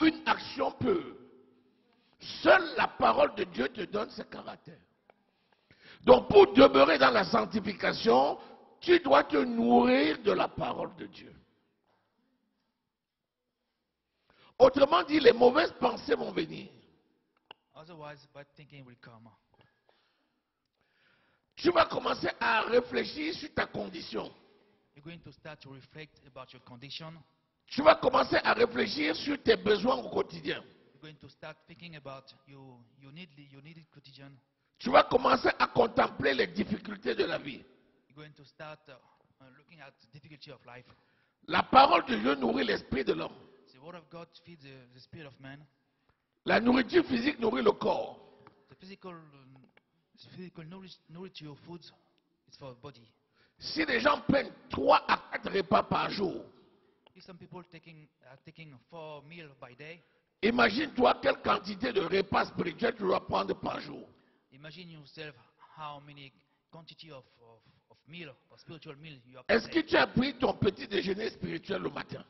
ou une action peut. Seule la parole de Dieu te donne ce caractère. Donc pour demeurer dans la sanctification, tu dois te nourrir de la parole de Dieu. Autrement dit, les mauvaises pensées vont venir. Otherwise, bad thinking will come. Tu vas commencer à réfléchir sur ta condition. You're going to start to reflect about your condition. Tu vas commencer à réfléchir sur tes besoins au quotidien. You're going to start thinking about your needed quotidien. Tu vas commencer à contempler les difficultés de la vie. You're going to start looking at the difficulty of life. La parole de Dieu nourrit l'esprit de l'homme. The word of God feeds the spirit of man. La nourriture physique nourrit le corps. The physical nourriture of food is for the body. Si les gens prennent 3 à 4 repas par jour, If some people are taking 4 meals by day, imagine-toi quelle quantité de repas spirituels tu dois prendre par jour. imagine yourself how many quantity of meal or spiritual meal you have Est-ce to que take. tu as pris ton petit déjeuner spirituel le matin?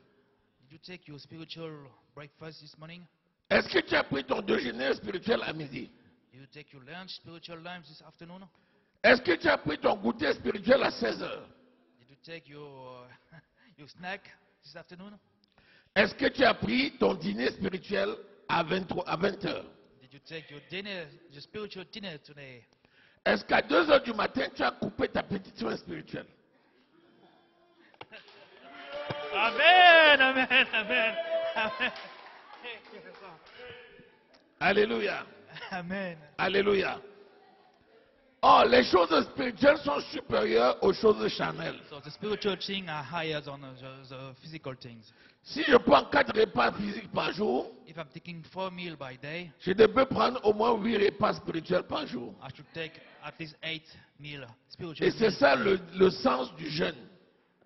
Did you take your spiritual breakfast this morning? Est-ce que tu as pris ton déjeuner spirituel à midi? Did you take your spiritual lunch this afternoon? Est-ce que tu as pris ton goûter spirituel à 16 heures? Did you take your your snack this afternoon? Est-ce que tu as pris ton dîner spirituel à 20 heures? Did you take your dinner, your spiritual dinner today? Est-ce qu'à 2 heures du matin, tu as coupé ta petite soin spirituelle? Amen, amen, amen, amen. Alléluia. Amen. Alléluia. Oh, les choses spirituelles sont supérieures aux choses charnelles. So the spiritual things are higher than the physical things. Si je prends 4 repas physiques par jour, If I'm taking 4 meals by day, je devrais prendre au moins 8 repas spirituels par jour. I should take at least 8 meals, spiritual Et c'est meals. ça le sens du jeûne.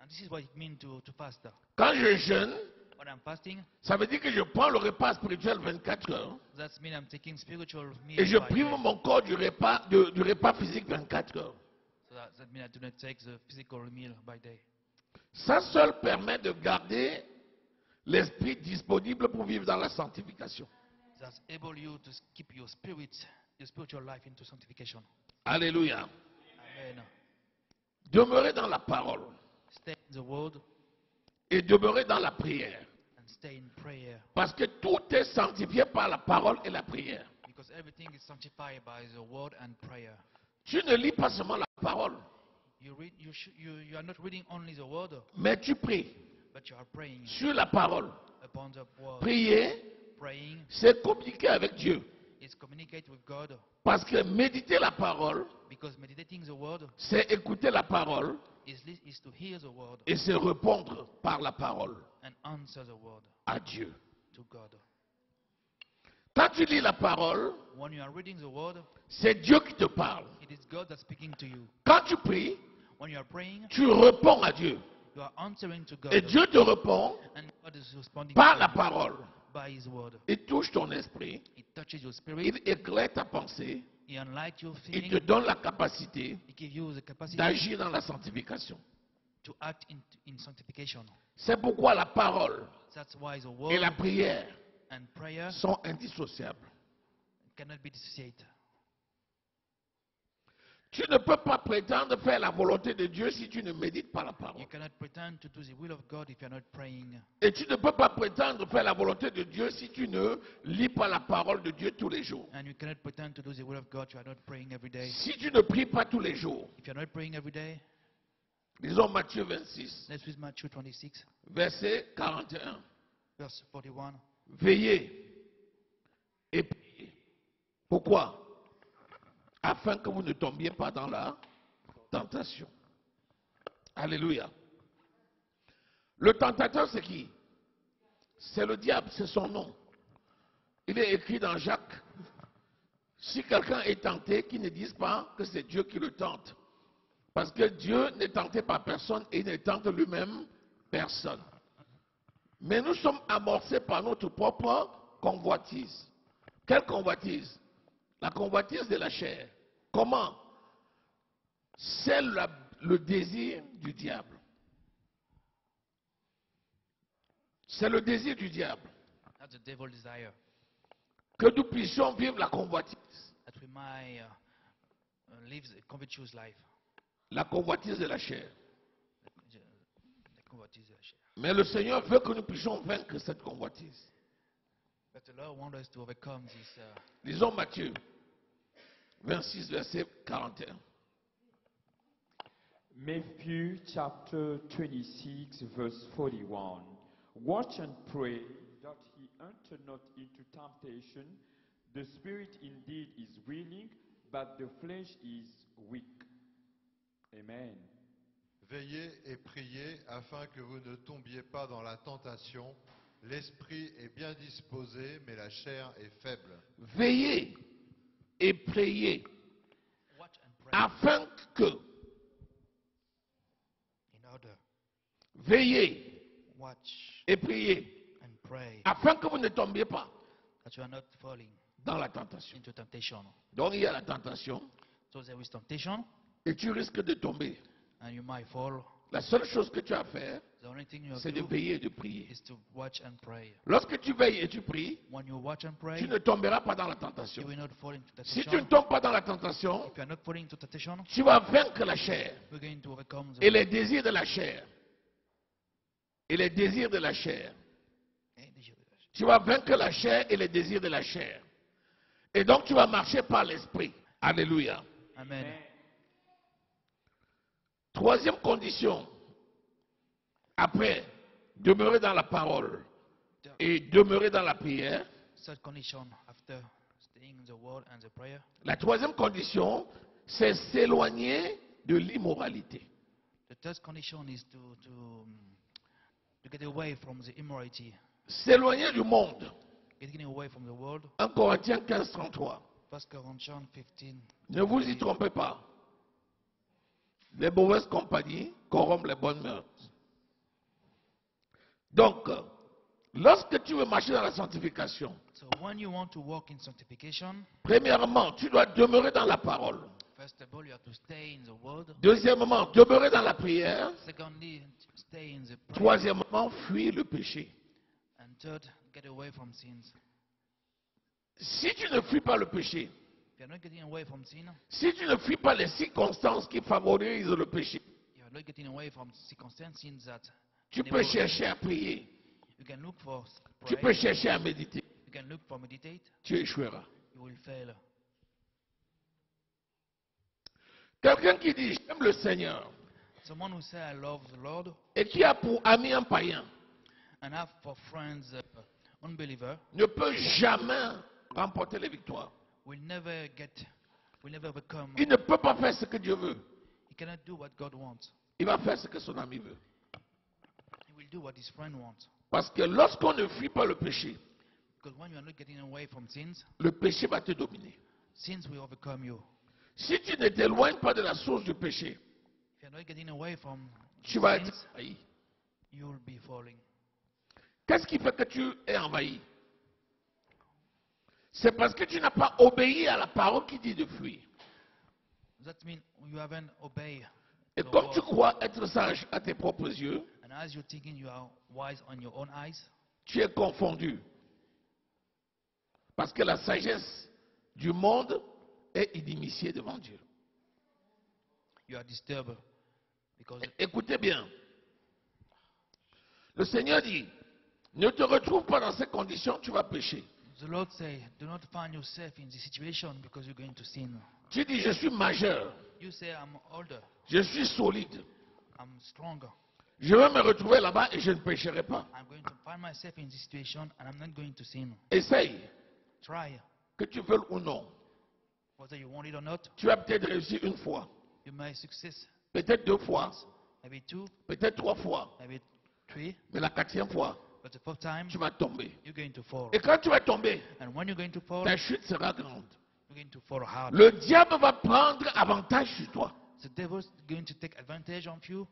And this is what it means to fast. Quand je jeûne, When I'm fasting, ça veut dire que je prends le repas spirituel 24 heures that means I'm taking spiritual meals et je by prive day. mon corps du repas physique 24 heures. So that means I do not take the physical meal by day. Ça seul permet de garder l'esprit disponible pour vivre dans la sanctification. That's able you to keep your spirit, your spiritual life into sanctification. Alléluia. Amen. Demeurer dans la parole Stay in the word et demeurer dans la prière. and stay in prayer. Parce que tout est sanctifié par la parole et la prière. Because everything is sanctified by the word and prayer. Tu ne lis pas seulement la parole, You are not reading only the word, mais tu pries but you are praying sur la parole. upon the word. Prier, Praying c'est communiquer avec Dieu. is communicate with God, Parce que méditer la parole, because meditating the word c'est écouter la parole is to hear the word et c'est répondre par la parole and answer the word à Dieu. to God. Quand tu lis la parole, When you are reading the word, c'est Dieu qui te parle. it is God that's speaking to you. Quand tu pries, When you are praying, tu réponds à Dieu. you are answering to Et God, Dieu te répond and God is responding par to la you parole. by His word. Il touche ton esprit, It touches your spirit, il éclaire ta pensée, He enlightens your il te feeling, donne la capacité He gives you the capacity d'agir dans la sanctification. to act in sanctification. C'est pourquoi la parole That's why the et word la prière and prayer sont indissociables. cannot be dissociated. Tu ne peux pas prétendre faire la volonté de Dieu si tu ne médites pas la parole. You cannot pretend to do the will of God if you are not praying. Et tu ne peux pas prétendre faire la volonté de Dieu si tu ne lis pas la parole de Dieu tous les jours. And you cannot pretend to do the will of God if you are not praying every day. Si tu ne pries pas tous les jours, If you are not praying every day, lisons Matthieu 26, let's read Matthew 26, verset 41. verse 41. Veillez et priez. Pourquoi? Afin que vous ne tombiez pas dans la tentation. Alléluia. Le tentateur, c'est qui? C'est le diable, c'est son nom. Il est écrit dans Jacques. Si quelqu'un est tenté, qu'il ne dise pas que c'est Dieu qui le tente. Parce que Dieu n'est tenté par personne et il ne tente lui-même personne. Mais nous sommes amorcés par notre propre convoitise. Quelle convoitise? La convoitise de la chair. Comment? C'est le désir du diable. C'est le désir du diable. That's the devil's desire. Que nous puissions vivre la convoitise. That we might live a covetous life. La convoitise de la chair. The covetous of the chair. Mais le Seigneur veut que nous puissions vaincre cette convoitise. But the Lord wants us to overcome this. Lisons Matthieu 26, verset 41. Matthew chapter 26, verse 41. Watch and pray that he enter not into temptation. The spirit indeed is willing, but the flesh is weak. Amen. Veillez et priez afin que vous ne tombiez pas dans la tentation. L'esprit est bien disposé, mais la chair est faible. Veillez et priez Watch and pray afin que, in order. veillez Watch et priez and pray afin que vous ne tombiez pas that you are not falling dans la tentation. into temptation. Donc il y a la tentation So there is temptation, et tu risques de tomber. and you might fall. La seule chose que tu as à faire, The only thing you have c'est to de do veiller et de prier. is to watch and pray. Lorsque tu veilles et tu pries, When you watch and pray, tu ne tomberas pas dans la you tentation. will not fall into Si tu ne temptation. tombes pas dans la tentation, If you are not falling into temptation, tu vas vaincre la chair we're going to overcome et les désirs de la chair. Et les désirs de la chair. Tu vas vaincre la chair et les désirs de la chair. Et donc tu vas marcher par l'esprit. Alléluia. Amen. Troisième condition. Après, demeurer dans la parole et demeurer dans la prière. Third condition after staying in the word and the prayer. La troisième condition, c'est s'éloigner de l'immoralité. The third condition is to get away from the immorality, S'éloigner du monde. getting away from the world. 1 Corinthiens 15, 33. 1 Corinthians 15. Ne vous y trompez pas. Les mauvaises compagnies corrompent les bonnes mœurs. Donc, lorsque tu veux marcher dans la sanctification, So when you want to walk in sanctification, premièrement, tu dois demeurer dans la parole. first of all, you have to stay in the word. Deuxièmement, demeurer dans la prière. Secondly, stay in the prayer. Troisièmement, fuir le péché. And third, get away from sins. Si tu ne fuis pas le péché, If you're not getting away from sin, si tu ne fuis pas les circonstances qui favorisent le péché, you're not getting away from circumstances that tu peux chercher à prier, you can look for tu peux pray, chercher à méditer, you can look for meditate, tu échoueras. you will fail. Quelqu'un qui dit j'aime le Seigneur Someone who say I love the Lord et qui a pour ami un païen and have for friends unbeliever ne peut jamais remporter les victoires. will never overcome. Il ne peut pas faire ce que Dieu veut. He cannot do what God wants. Il va faire ce que son ami veut. He will do what his friend wants. Parce que lorsqu'on ne fuit pas le péché, Because when you are not getting away from sins, le péché va te dominer. sins will overcome you. Si tu ne t'éloignes pas de la source du péché, If you're not getting away from tu vas être sins, envahi. you will be falling. Qu'est-ce qui fait que tu es envahi? C'est parce que tu n'as pas obéi à la parole qui dit de fuir. That means you haven't obeyed Et the comme tu word. crois être sage à tes propres yeux, And as you're thinking you are wise on your own eyes, tu es confondu. Parce que la sagesse du monde est inimitiée devant Dieu. you are disturbed. Because Écoutez bien. Le Seigneur dit, ne te retrouve pas dans ces conditions, tu vas pécher. the Lord say, do not find yourself in this situation because you're going to sin. Tu dis, je suis majeur, You say, I'm older, je suis solide. I'm stronger. Je vais me retrouver là-bas et je ne pécherai pas. I'm going to find myself in this situation and I'm not going to sin. Essaye, Try. que tu veuilles ou non. Whether you want it or not, Tu vas peut-être réussir une fois, you may success. peut-être deux fois, Maybe 2, peut-être trois fois. maybe 3, Mais la quatrième fois, but the fourth time, tu vas tomber. you're going to fall. Et quand tu vas tomber, And when you're going to fall, ta chute sera grande. you're going to fall hard. Le diable va prendre avantage sur toi. The devil's going to take advantage of you.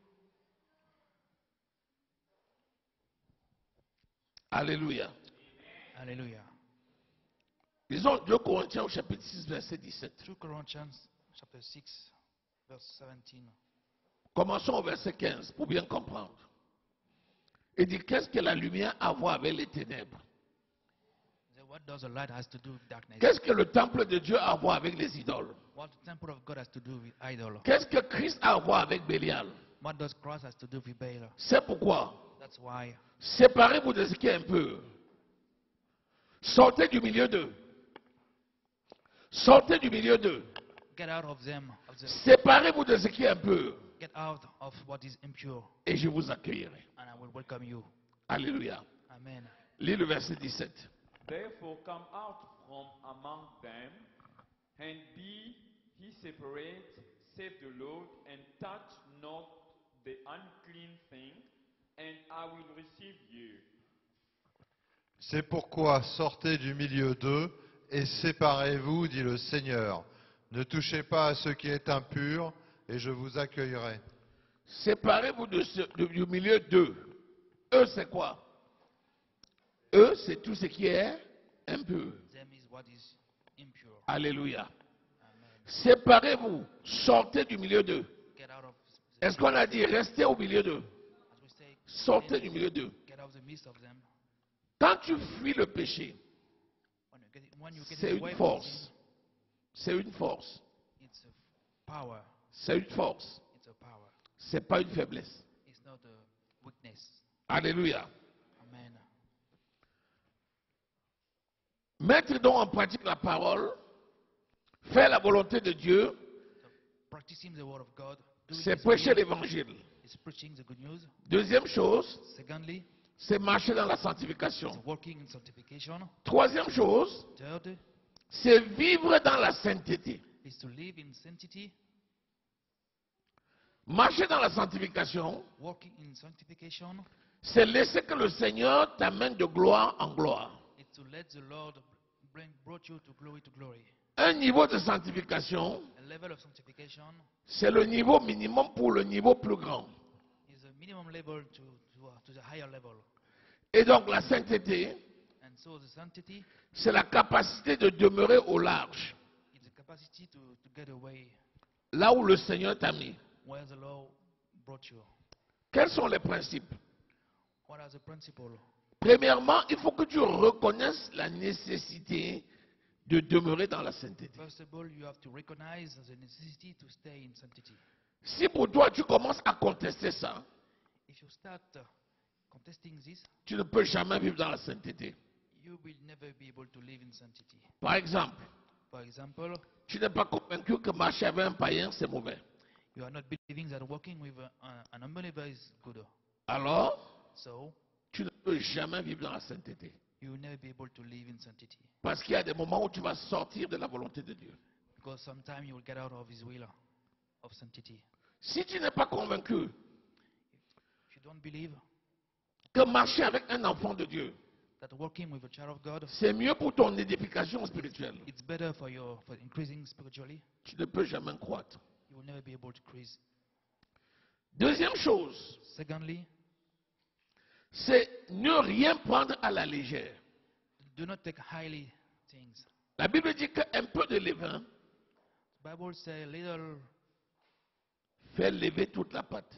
Alléluia. Hallelujah. Lisons 2 Corinthiens au chapitre 6, verset 17. 2 Corinthians chapter 6, verse 17. Commençons au verset 15 pour bien comprendre. Il dit, qu'est-ce que la lumière a à voir avec les ténèbres? what does the light has to do with darkness? Qu'est-ce que le temple de Dieu a à voir avec les idoles? What the temple of God has to do with idol? Qu'est-ce que Christ a à voir avec Bélial? What does Christ has to do with Baal? C'est pourquoi, That's why séparez-vous de ce qui est impur. Sortez du milieu d'eux. Sortez du milieu d'eux. get out of them, Séparez-vous de ce qui est impur get out of what is impure, et je vous accueillerai. and I will welcome you. Alléluia. Amen. Lis le verset 17. Therefore come out from among them, and be ye separate, saith the Lord, and touch not the unclean thing, and I will receive you. C'est pourquoi sortez du milieu d'eux et séparez-vous, dit le Seigneur. Ne touchez pas à ce qui est impur, et je vous accueillerai. Séparez-vous du milieu d'eux. Eux, c'est quoi? Eux, c'est tout ce qui est impur. Them is what is impure. Alléluia. Amen. Séparez-vous. Sortez du milieu d'eux. Get out of the, Est-ce qu'on a dit restez au milieu d'eux? as we say, Sortez du milieu d'eux. get out of the midst of them. Quand tu fuis le péché, When you get c'est away une from force. sin, C'est une force. it's a power. C'est une force. It's a power. C'est pas une faiblesse. It's not a weakness. Alléluia. Amen. Mettre donc en pratique la parole, faire la volonté de Dieu, So practicing the word of God, doing c'est His prêcher will, l'évangile. is preaching the good news. Deuxième chose, Secondly, c'est marcher dans la sanctification. it's working in sanctification. Troisième chose, Third c'est vivre dans la sainteté. is to live in sanctity. Marcher dans la sanctification, Working in sanctification c'est laisser que le Seigneur t'amène de gloire en gloire. is to let the Lord brought you to glory to glory. Un niveau de sanctification, A level of sanctification c'est le niveau minimum pour le niveau plus grand. is a minimum level to the higher level. Et donc la sainteté, And so the sanctity c'est la capacité de demeurer au large, is the capacity to get away là où le Seigneur t'a mis. where the Lord brought you. Quels sont les principes? What are the principles? Premièrement, il faut que tu reconnaisses la nécessité de demeurer dans la sainteté. First of all, you have to recognize the necessity to stay in sanctity. Si pour toi tu commences à contester ça, If you start contesting this, tu ne peux jamais vivre dans la sainteté. you will never be able to live in sanctity. Par exemple, For example, tu n'es pas convaincu que marcher avec un païen c'est mauvais. you are not believing that walking with an unbeliever is good. Alors, So, tu ne peux jamais vivre dans la sainteté. you will never be able to live in sanctity. Parce qu'il y a des moments où tu vas sortir de la volonté de Dieu. Because sometime you will get out of His will of sanctity. Si tu n'es pas convaincu If you don't believe que marcher avec un enfant de Dieu, that walking with a child of God, c'est mieux pour ton édification spirituelle, it's better for increasing spiritually, tu ne peux jamais croître. you will never be able to increase. Deuxième chose, Secondly, c'est ne rien prendre à la légère. do not take highly things. La Bible dit qu'un peu de levain The Bible says little fait lever toute la pâte.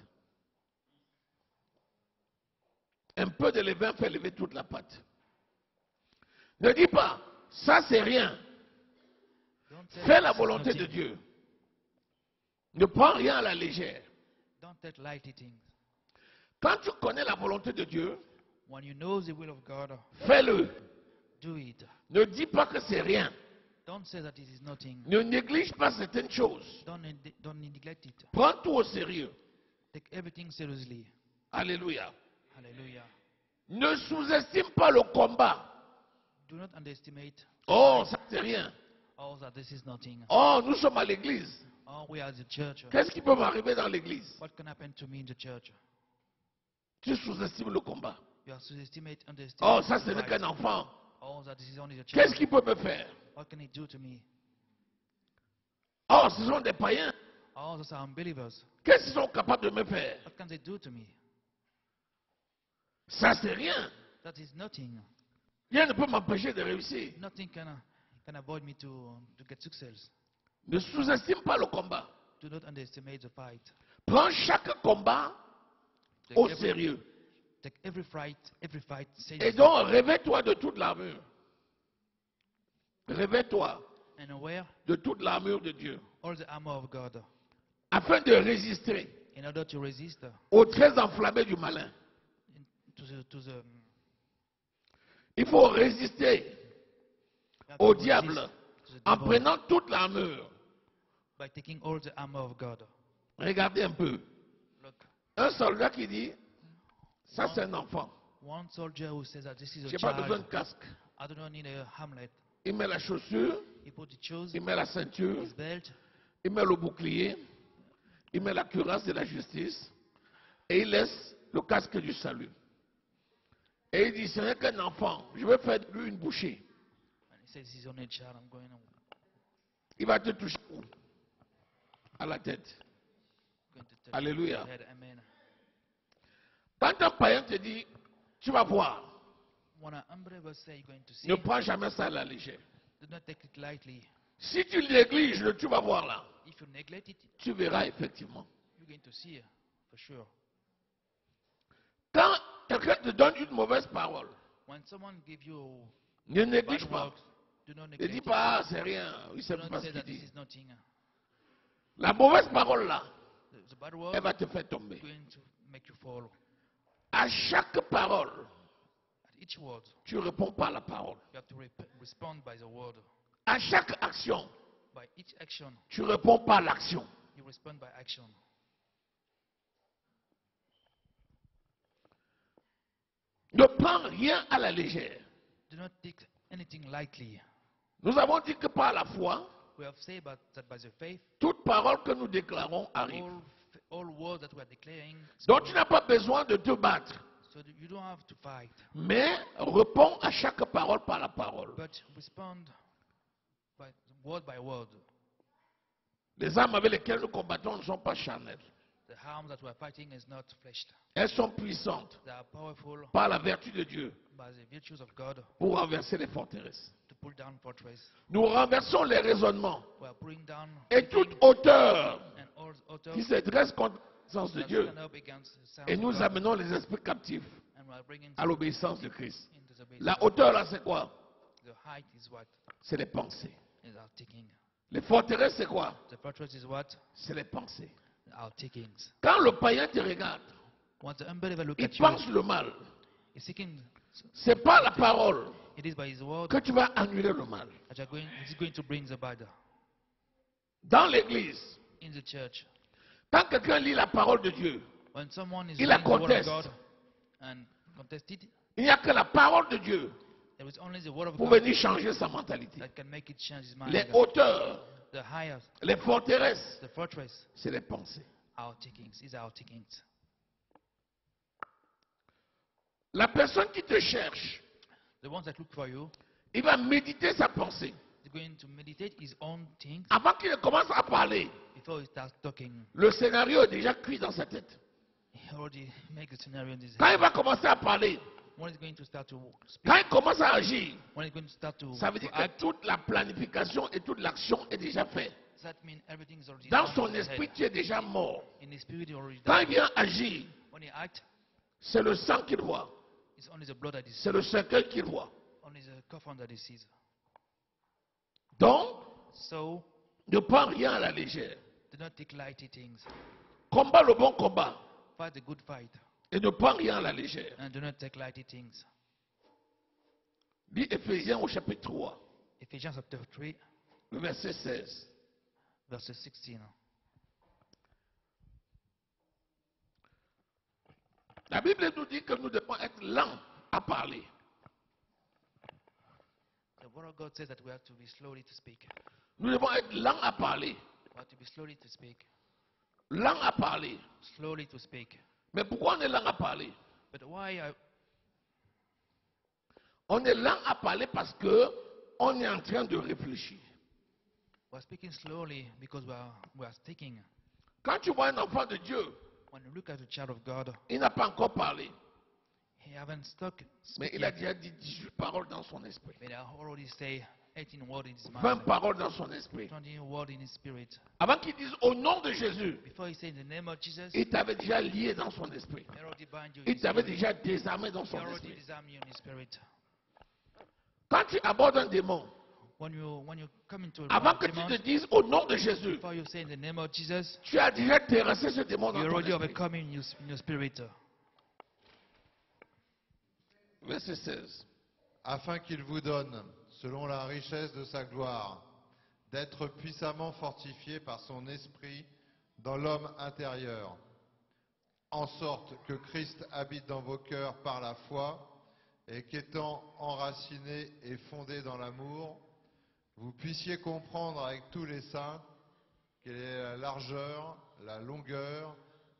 Un peu de levain fait lever toute la pâte. Ne dis pas, ça c'est rien. don't take Fais la it's volonté de nothing. Dieu. Ne prends rien à la légère. Don't take lighty things. Quand tu connais la volonté de Dieu, When you know the will of God, fais-le. do it. Ne dis pas que c'est rien. Don't say that it is nothing. Ne néglige pas certaines choses. Don't neglect it. Prends tout au sérieux. Take everything seriously. Alléluia. Hallelujah. Ne sous-estime pas le combat. Do not underestimate. Oh, ça c'est rien. Oh, that this is nothing. Oh, nous sommes à l'église. Oh, we are the church. Qu'est-ce qui peut m'arriver dans l'église? What can happen to me in the church? Tu sous-estimes le combat. You are underestimate. Oh, ça the ce n'est fight. qu'un enfant. Oh, that this is only a Qu'est-ce child. qu'il peut me faire? What can it do to me? Oh, ce sont des païens. Oh, those are unbelievers. Qu'est-ce qu'ils sont capables de me faire? What can they do to me? Ça c'est rien. That is nothing. Rien ne peut m'empêcher de réussir. Nothing can avoid me to get success. Ne sous-estime pas le combat. Do not underestimate the fight. Prends chaque combat Take au every, sérieux. take every fight Et seriously. donc, réveille-toi de toute l'armure. Réveille-toi and wear de toute l'armure de Dieu all the armor of God afin de résister in order to resist aux traits enflammés du malin. to the Il faut résister you have to au resist diable to the en devil prenant toute l'armure. by taking all the armor of God. Regardez un peu. Look, Un soldat qui dit, ça c'est un enfant. one soldier who says that this is Je a n'ai pas besoin child. de casque. I do not need a hamlet. Il met la chaussure, He put the shoes, il met la ceinture, his belt, il met le bouclier, il met la cuirasse de la justice et il laisse le casque du salut. Et il dit, ce n'est qu'un enfant, je vais faire de lui une bouchée. and he says he's only a child. I'm going Il va te toucher où? À la tête. to touch Alléluia. his head. Amen. Quand un païen te dit, tu vas voir, When an unbeliever say you're going to see, ne prends jamais ça à la légère. do not take it lightly. Si tu négliges le tu vas voir là, If you neglect it, tu verras effectivement. you're going to see for sure. Quand quelqu'un te donne une mauvaise parole, When someone gives you ne bad néglige pas. words, do not Ne neglect dis it. pas, ah, c'est rien, il ne sait Do pas not ce say qu'il that this dit. is nothing. La mauvaise parole là, The bad word elle va te faire tomber. is going to make you fall. À chaque parole, At each word, tu réponds par la parole. you have to respond by the word. À chaque action, By each action, tu réponds par l'action. you respond by action. Ne prends rien à la légère. Do not take anything lightly. Nous avons dit que par la foi, We have said that by the faith, toute parole que nous déclarons arrive. all words that we are declaring, Donc tu n'as pas besoin de te battre, so that you don't have to fight, mais réponds à chaque parole par la parole. but respond by word. Les armes avec lesquelles nous combattons ne sont pas charnelles. The harm that we are fighting is not fleshed. Elles sont puissantes They are powerful par la vertu de Dieu by the virtues of God pour renverser les forteresses. to pull down fortress. Nous renversons les raisonnements We are pulling down et thinking toute hauteur and all authors qui se dresse contre la puissance de that Dieu stand up against the sound et of nous God, amenons les esprits captifs and we are bringing à l'obéissance de Christ. into the base. La hauteur là c'est quoi? The height is what C'est les pensées. is our thinking. Les forteresses c'est quoi? The fortress is what C'est les pensées. our thinkings. Quand le païen te regarde, Once the unbeliever look il at you, pense le mal. he's seeking. C'est pas la parole It is by his word que tu vas annuler le mal. that you are going. He's going to bring the bad Dans l'église, in the church. quand quelqu'un lit la parole de Dieu, When someone is Il la reading the word of conteste. God and contested, il n'y a que la parole de Dieu there is only the word of pour God venir changer sa mentalité. that can make it change his mind. Les hauteurs, The highest, les forteresses, the fortress, c'est les pensées. our thinkings, is our thinkings. La personne qui te cherche, The ones that look for you, il va méditer sa pensée. he's going to meditate his own things Avant qu'il ne commence à parler, before he starts talking. le scénario est déjà cuit dans sa tête. He already make the scenario in his Quand il head. va commencer à parler, When he's going to start to speak, quand il commence à agir, when he's going to start to ça veut dire que act, toute la planification et toute l'action est déjà faite. that means everything is already Dans done son in his esprit, head. tu es déjà mort. In his spirit, he already Quand il done. vient agir, When he acts, c'est le sang qu'il voit, it's only the blood that he sees, c'est le cercueil qu'il voit. only the coffin that he sees. Donc, So, ne prends rien à la légère. do not take lightly things. Combat le bon combat Fight the good fight, et ne prends rien à la légère. and do not take lightly things. Lis Éphésiens au chapitre 3, Ephesians chapter 3, le verset 16. verse 16. La Bible nous dit que nous devons être lents à parler. The word of God says that we have to be slowly to speak. Nous devons être lents à parler. We have to be slowly to speak. Lents à parler. Slowly to speak. Mais pourquoi on est lent à parler? But why On est lent à parler parce que on est en train de réfléchir. we're speaking slowly? Because we are thinking. Quand tu vois un enfant de Dieu, When you look at the child of God, il n'a pas encore parlé, he haven't stuck mais speaking, il a déjà dit 18 paroles dans son esprit, but I already say 18 words in his 20 mind, paroles dans son esprit. 20 words in his spirit. Avant qu'il dise au nom de Jésus, Before he said in the name of Jesus, il t'avait déjà lié dans son esprit. he already bind you in Il his t'avait spirit. déjà désarmé dans He son already esprit. disarmed you in his spirit. Quand tu abordes un démon, when you come into a Avant que tu demon, te dises au nom de Jésus, before you say in the name of Jesus, tu as déjà terrassé ce démon dans you're ton already esprit. overcoming in your spirit. Verset 16. afin qu'il vous donne, selon la richesse de sa gloire, d'être puissamment fortifié par son esprit dans l'homme intérieur, en sorte que Christ habite dans vos cœurs par la foi, et qu'étant enraciné et fondé dans l'amour, vous puissiez comprendre avec tous les saints quelle est la largeur, la longueur,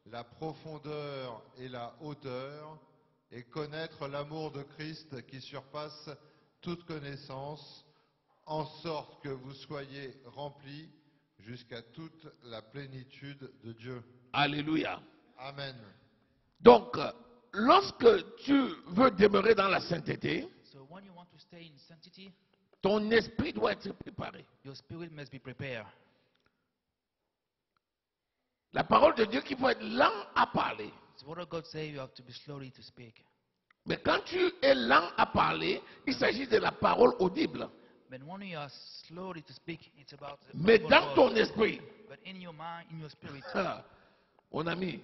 la profondeur et la hauteur, et connaître l'amour de Christ qui surpasse toute connaissance, en sorte que vous soyez remplis jusqu'à toute la plénitude de Dieu. Alléluia. Amen. Donc, lorsque tu veux demeurer dans la sainteté, So when you want to stay in sanctity, ton esprit doit être préparé. your spirit must be prepared. La parole de Dieu qu'il faut être lent à parler. So what does God say? You have to be slowly to speak. Mais quand tu es lent à parler, il s'agit de la parole audible. But when you are slowly to speak, it's about the Mais audible dans word. ton esprit, But in your mind, in your spirit, mon ami,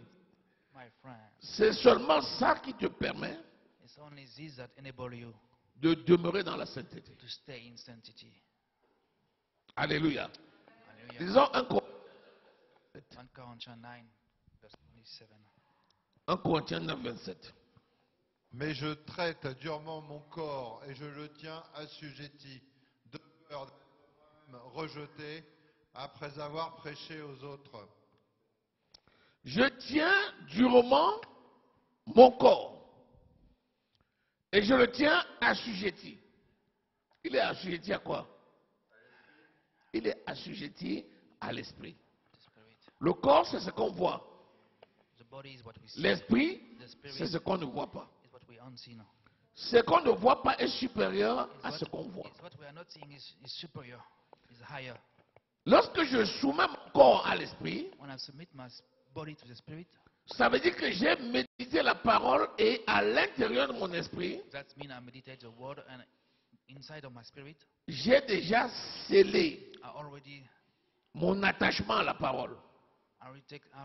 my friend, c'est seulement ça qui te permet it's only this that enable you de demeurer dans la sainteté. to stay in sanctity. Alléluia. Hallelujah. Disons 1 Corinthians 9, verse 27. 1 Corinthiens 9, 27. Mais je traite durement mon corps et je le tiens assujetti, de peur d'être moi-même rejeté après avoir prêché aux autres. Je tiens durement mon corps et je le tiens assujetti. Il est assujetti à quoi? Il est assujetti à l'esprit. The spirit. Le corps, c'est ce qu'on voit. The body is what we see. L'esprit, The spirit c'est ce qu'on ne voit pas. is what we unseen. Ce qu'on ne voit pas est supérieur à ce qu'on voit. It's what we are not seeing is superior, is higher. Lorsque je soumets mon corps à l'esprit, When I submit my body to the spirit, ça veut dire que j'ai médité la parole et à l'intérieur de mon esprit, that means I meditate the word, and inside of my spirit, j'ai déjà scellé I already mon attachement à la parole. I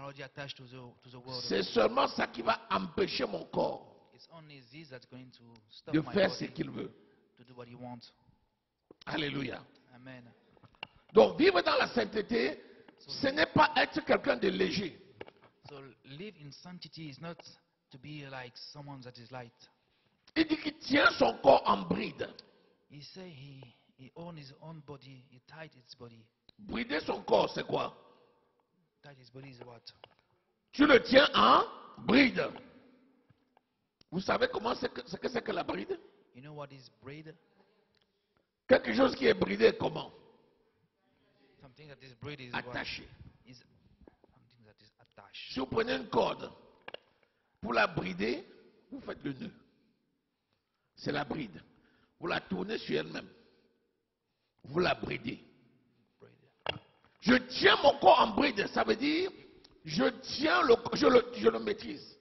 already attached to the word. C'est seulement ça qui va empêcher mon corps It's only this that's going to stop de my faire ce body qu'il veut. to do what he wants. Alléluia. Amen. Donc vivre dans la sainteté, ce n'est pas être quelqu'un de léger. So live in sanctity is not to be like someone that is light. Il dit qu'il tient son corps en bride. He say he owns his own body, he tied his body. Brider son corps, c'est quoi? Tied his body is what? Tu le tiens en bride. Vous savez comment ce que c'est que la bride? You know what is braid? Quelque chose qui est bridé, comment? Something that is braid is what? Attaché. Is something that is attached. Si vous prenez une corde, pour la brider, vous faites le nœud. C'est la bride. Vous la tournez sur elle-même. Vous la bridez. Braid. Je tiens mon corps en bride, ça veut dire je tiens je le maîtrise.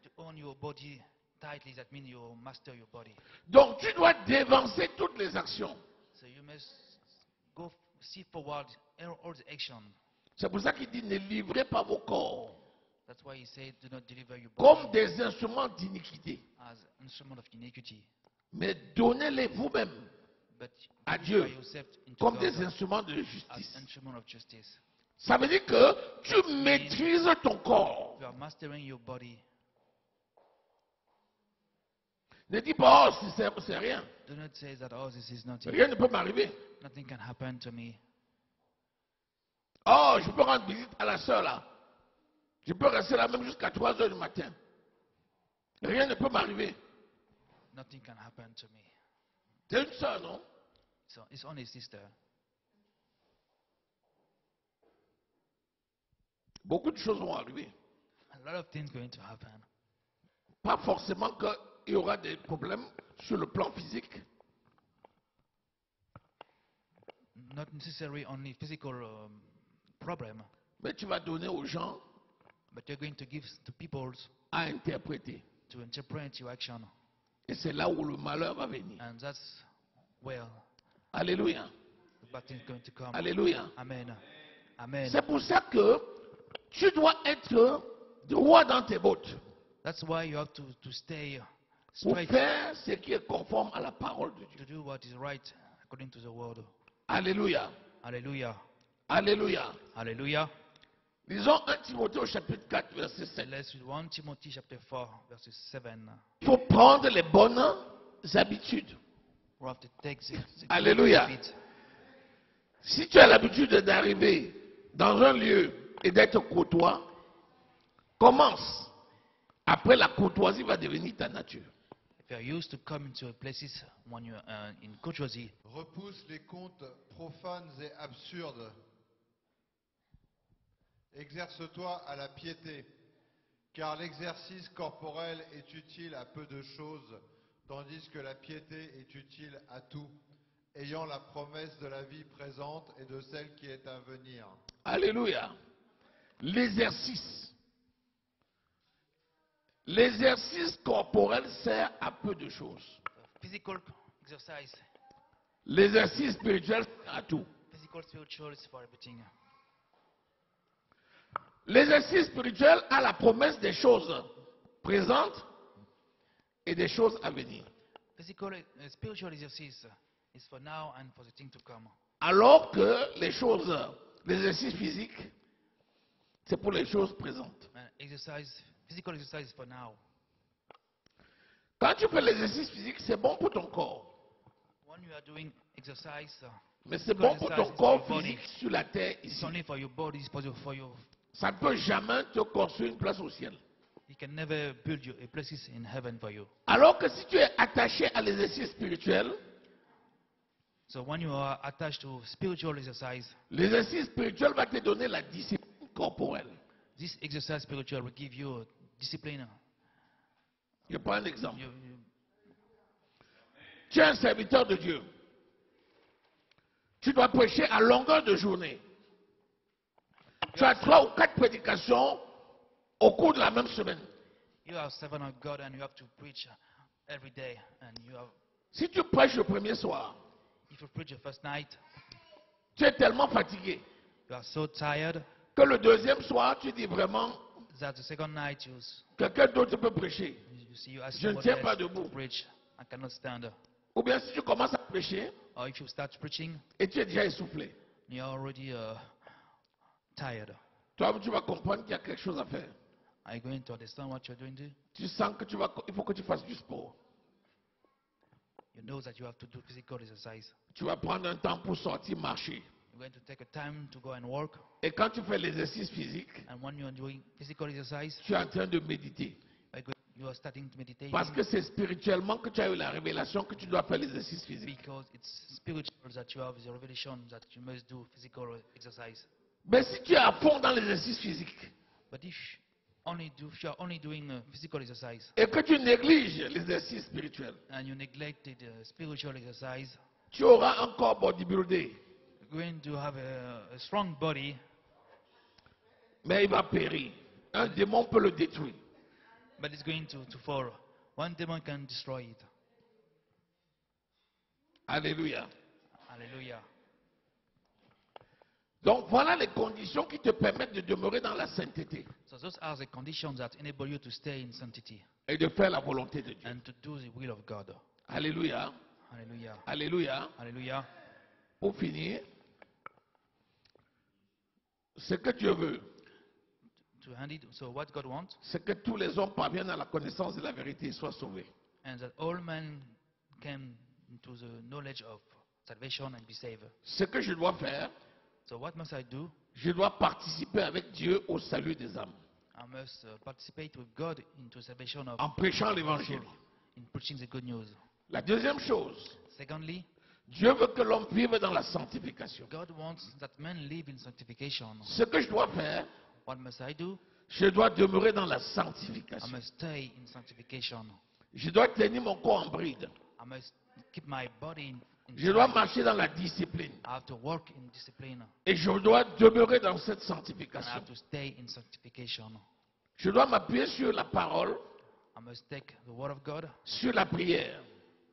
To own your body tightly, that means you master your body. Donc tu dois dévancer toutes les actions. So you must go see forward all the action. C'est pour ça qu'il dit ne livrez pas vos corps That's why he said, do not deliver your comme body des instruments d'iniquité, as instrument of iniquity, mais donnez-les vous-même but à by Dieu yourself into comme God des instruments de as justice. instrument of justice. Ça veut dire que tu maîtrises ton corps. You are mastering your body. Ne dis pas, oh, c'est rien. Do not say that, oh, this is nothing. Rien ne peut m'arriver. Nothing can happen to me. Oh, je peux rendre visite à la soeur là. Je peux rester là même jusqu'à 3 heures du matin. Rien ne peut m'arriver. Nothing can happen to me. C'est une soeur, non? So it's only a sister. Beaucoup de choses vont arriver. A lot of things going to happen. Pas forcément qu'il y aura des problèmes sur le plan physique, Not necessarily only physical problem, mais tu vas donner aux gens but you're going to give to people à interpréter. to interpret your action. Et c'est là où le malheur va venir. And that's where Alléluia. The battle is going to come. Alléluia. Amen. Amen. C'est pour ça que tu dois être droit dans tes bottes That's why you have to stay pour straight, faire ce qui est conforme à la parole de Dieu. to do what is right according to the word. Alléluia. Hallelujah. Alléluia. Hallelujah. Lisons 1 Timothée au chapitre 4, verset 7. Let's read 1 Timothy chapter 4, verses 7. Il faut prendre les bonnes habitudes. We have to take the Alléluia. habit. Si tu as l'habitude d'arriver dans un lieu et d'être courtois, commence. Après, la courtoisie va devenir ta nature. If you are used to coming to places when you are in courtesy, Repousse les contes profanes et absurdes. Exerce-toi à la piété, car l'exercice corporel est utile à peu de choses, tandis que la piété est utile à tout, ayant la promesse de la vie présente et de celle qui est à venir. Alléluia. L'exercice. L'exercice corporel sert à peu de choses. physical exercise, L'exercice spirituel sert à tout. physical spiritual is for everything. L'exercice spirituel a la promesse des choses présentes et des choses à venir. Physical, spiritual exercise is for now and for the thing to come. Alors que les choses, l'exercice physique, c'est pour les choses présentes. Physical exercise is for now. Quand tu fais l'exercice physique, c'est bon pour ton corps. When you are doing exercise, Mais c'est bon pour ton corps body. physique sur la terre It's ici. only for your body, it's for your. Ça ne peut jamais te construire une place au ciel. You can never build a places in heaven for you. Alors que si tu es attaché à l'exercice spirituel, So when you are attached to spiritual exercise, l'exercice spirituel va te donner la discipline corporelle. this exercise spiritual will give you a discipline. Je prends un exemple. You, Tu es un serviteur de Dieu. Tu dois prêcher à longueur de journée. Tu as 3 ou 4 prédications au cours de la même semaine. you are a servant of God and you have to preach every day. And you have, Si tu prêches le premier soir, if you preach the first night, tu es tellement fatigué you are so tired que le deuxième soir, tu dis vraiment, that the second night quelqu'un d'autre peut prêcher. you see you ask Je ne somebody tiens pas else to debout. preach. I cannot stand. Ou bien si tu commences à prêcher Or if you start preaching, et tu es déjà essoufflé, you're already tired. toi tu vas comprendre qu'il y a quelque chose à faire. Are you going to understand what you're doing? Tu sens que il faut que tu fasses du sport. You know that you have to do physical exercise. Tu vas prendre un temps pour sortir marcher. You're going to take a time to go and work. Et quand tu fais l'exercice physique, And when you're doing physical exercise, tu es en train de méditer. you are starting to meditate Parce que c'est spirituellement que tu as eu la révélation que tu dois faire l'exercice physique. because it's spiritual that you have the revelation that you must do physical exercise. Mais si tu es à fond dans l'exercice physique But if you are only doing physical exercise et que tu négliges l'exercice spirituel, and you neglected spiritual exercise, tu auras un corps bodybuildé, you're going to have a strong body, mais il va périr. Un démon peut le détruire. but it's going to fall. One demon can destroy it. Alléluia. Hallelujah. Donc voilà les conditions qui te permettent de demeurer dans la sainteté So those are the conditions that enable you to stay in sanctity et de faire la volonté de Dieu. and to do the will of God. Alléluia. Hallelujah. Alléluia. Hallelujah. Pour finir, ce que Dieu veut, To hand it. So what God wants, c'est que tous les hommes parviennent à la connaissance de la vérité et soient sauvés. and that all men came into the knowledge of salvation and be saved. Ce que je dois faire, So what must I do? je dois participer avec Dieu au salut des âmes I must participate with God into salvation of en prêchant l'évangile. in preaching the good news. La deuxième chose, Secondly, Dieu veut que l'homme vive dans la sanctification. God wants that men live in sanctification. Ce que je dois faire, What must I do? je dois demeurer dans la I sanctification. must stay in sanctification. Je dois tenir mon corps en bride. I must keep my body in Je dois check. marcher dans la discipline. I have to work in discipline. Et je dois demeurer dans cette And I sanctification. have to stay in sanctification. Je dois m'appuyer sur la parole, I must take the word of God. sur la prière.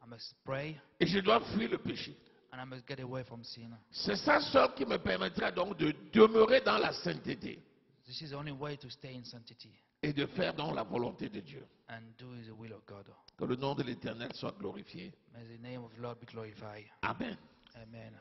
I must pray. Et je dois fuir le péché. and I must get away from sin. C'est ça seul qui me permettra donc de demeurer dans la sainteté This is the only way to stay in sanctity et de faire donc la volonté de Dieu. and do the will of God. Que le nom de l'Éternel soit glorifié. May the name of the Lord be glorified. Amen. Amen.